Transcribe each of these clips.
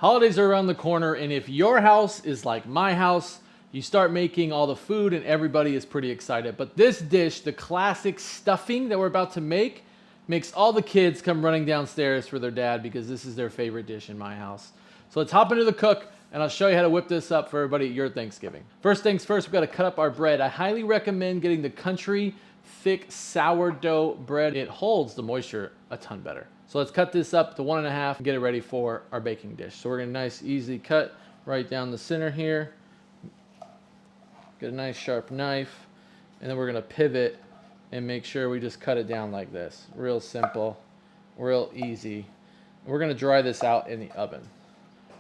Holidays are around the corner, and if your house is like my house, you start making all the food and everybody is pretty excited. But this dish, the classic stuffing that we're about to make, makes all the kids come running downstairs for their dad because this is their favorite dish in my house. So let's hop into the cook and I'll show you how to whip this up for everybody at your Thanksgiving. First things first, we've got to cut up our bread. I highly recommend getting the country thick sourdough bread. It holds the moisture a ton better. So let's cut this up to 1.5 and get it ready for our baking dish. So we're gonna nice, easy cut right down the center here. Get a nice sharp knife, and then we're gonna pivot and make sure we just cut it down like this. Real simple, real easy. We're gonna dry this out in the oven.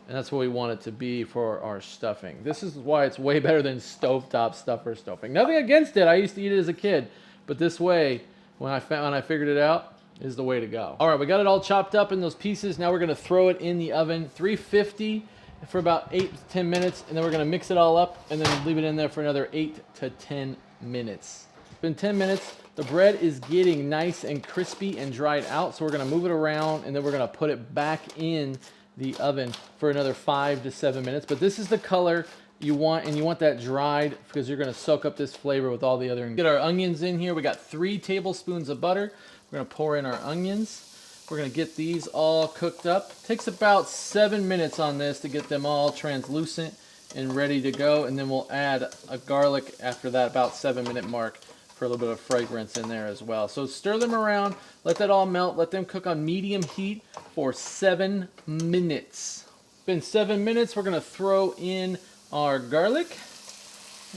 And that's what we want it to be for our stuffing. This is why it's way better than stovetop stuffer stuffing. Nothing against it, I used to eat it as a kid. But this way, when I figured it out, is the way to go. All right, we got it all chopped up in those pieces. Now we're gonna throw it in the oven, 350 for about 8 to 10 minutes, and then we're gonna mix it all up and then leave it in there for another 8 to 10 minutes. It's been 10 minutes. The bread is getting nice and crispy and dried out, so we're gonna move it around and then we're gonna put it back in the oven for another 5 to 7 minutes. But this is the color you want, and you want that dried because you're gonna soak up this flavor with all the other ingredients. Get our onions in here. We got 3 tablespoons of butter. We're gonna pour in our onions. We're gonna get these all cooked up. Takes about 7 minutes on this to get them all translucent and ready to go. And then we'll add a garlic after that about 7-minute mark for a little bit of fragrance in there as well. So stir them around, let that all melt, let them cook on medium heat for 7 minutes. Been 7 minutes, we're gonna throw in our garlic,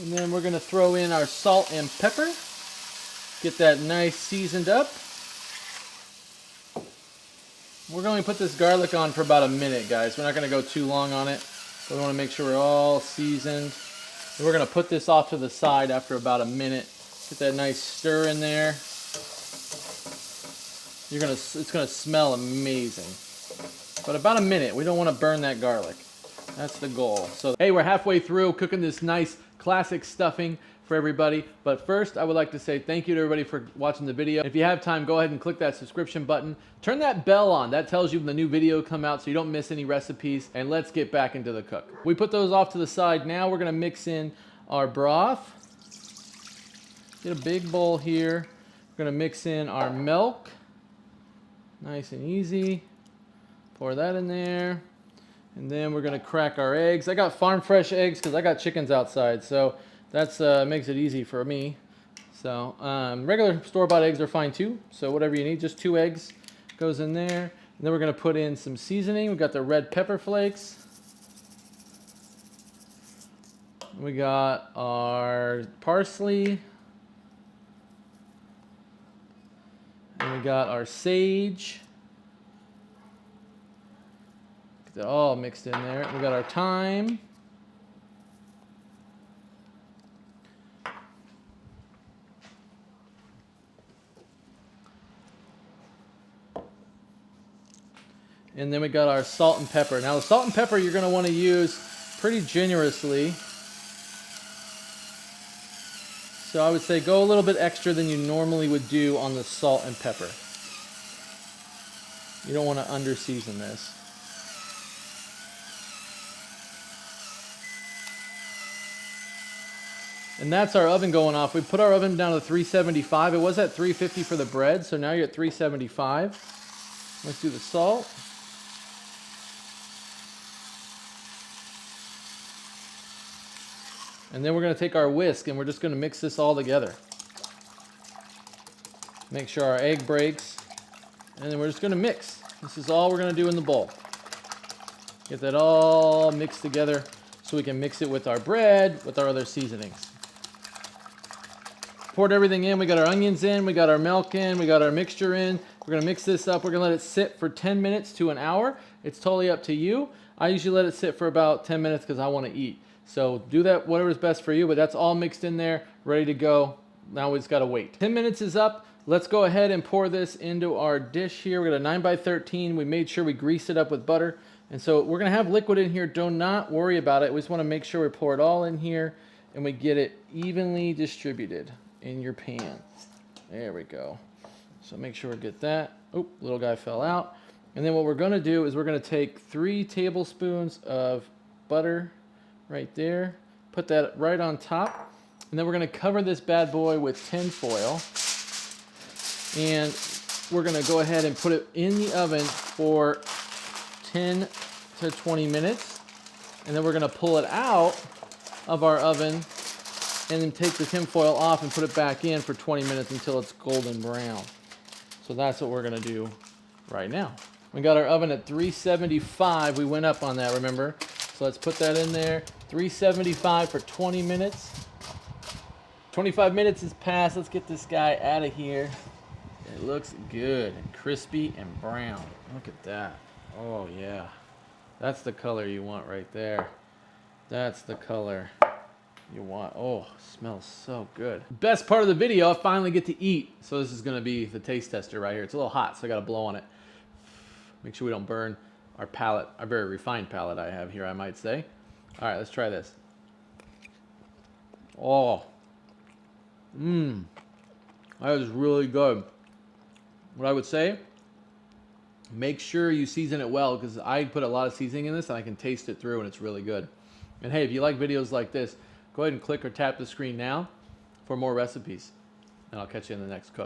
and then we're gonna throw in our salt and pepper. Get that nice seasoned up. We're going to put this garlic on for about a minute, guys. We're not going to go too long on it. We want to make sure we're all seasoned. And we're going to put this off to the side after about a minute. Get that nice stir in there. It's going to smell amazing. But about a minute. We don't want to burn that garlic. That's the goal. So, hey, we're halfway through cooking this nice classic stuffing for everybody. But first, I would like to say thank you to everybody for watching the video. If you have time, go ahead and click that subscription button. Turn that bell on. That tells you when the new video come out so you don't miss any recipes. And let's get back into the cook. We put those off to the side. Now we're gonna mix in our broth. Get a big bowl here. We're gonna mix in our milk. Nice and easy. Pour that in there. And then we're gonna crack our eggs. I got farm fresh eggs because I got chickens outside. So that's makes it easy for me. So regular store-bought eggs are fine too. So whatever you need, just 2 eggs goes in there. And then we're gonna put in some seasoning. We got the red pepper flakes. We got our parsley. And we got our sage. Get that all mixed in there. We got our thyme. And then we got our salt and pepper. Now the salt and pepper you're going to want to use pretty generously. So I would say go a little bit extra than you normally would do on the salt and pepper. You don't want to under-season this. And that's our oven going off. We put our oven down to 375. It was at 350 for the bread, so now you're at 375. Let's do the salt. And then we're going to take our whisk and we're just going to mix this all together. Make sure our egg breaks. And then we're just going to mix. This is all we're going to do in the bowl. Get that all mixed together so we can mix it with our bread, with our other seasonings. Poured everything in. We got our onions in. We got our milk in. We got our mixture in. We're going to mix this up. We're going to let it sit for 10 minutes to an hour. It's totally up to you. I usually let it sit for about 10 minutes because I want to eat. So do that, whatever's best for you, but that's all mixed in there, ready to go. Now we just gotta wait. 10 minutes is up. Let's go ahead and pour this into our dish here. We got a 9x13. We made sure we greased it up with butter. And so we're gonna have liquid in here. Do not worry about it. We just wanna make sure we pour it all in here and we get it evenly distributed in your pan. There we go. So make sure we get that. Oh, little guy fell out. And then what we're gonna do is we're gonna take 3 tablespoons of butter right there, put that right on top, and then we're gonna cover this bad boy with tin foil, and we're gonna go ahead and put it in the oven for 10 to 20 minutes, and then we're gonna pull it out of our oven and then take the tin foil off and put it back in for 20 minutes until it's golden brown. So that's what we're gonna do right now. We got our oven at 375. We went up on that, remember? So let's put that in there. 375 for 20 minutes. 25 minutes has passed. Let's get this guy out of here. It looks good and crispy and brown. Look at that. Oh yeah. That's the color you want right there. That's the color you want. Oh, smells so good. Best part of the video, I finally get to eat. So this is gonna be the taste tester right here. It's a little hot, so I gotta blow on it. Make sure we don't burn our palate, our very refined palate I have here, I might say. All right, let's try this. Oh, that is really good. What I would say, make sure you season it well, because I put a lot of seasoning in this and I can taste it through and it's really good. And hey, if you like videos like this, go ahead and click or tap the screen now for more recipes. And I'll catch you in the next cook.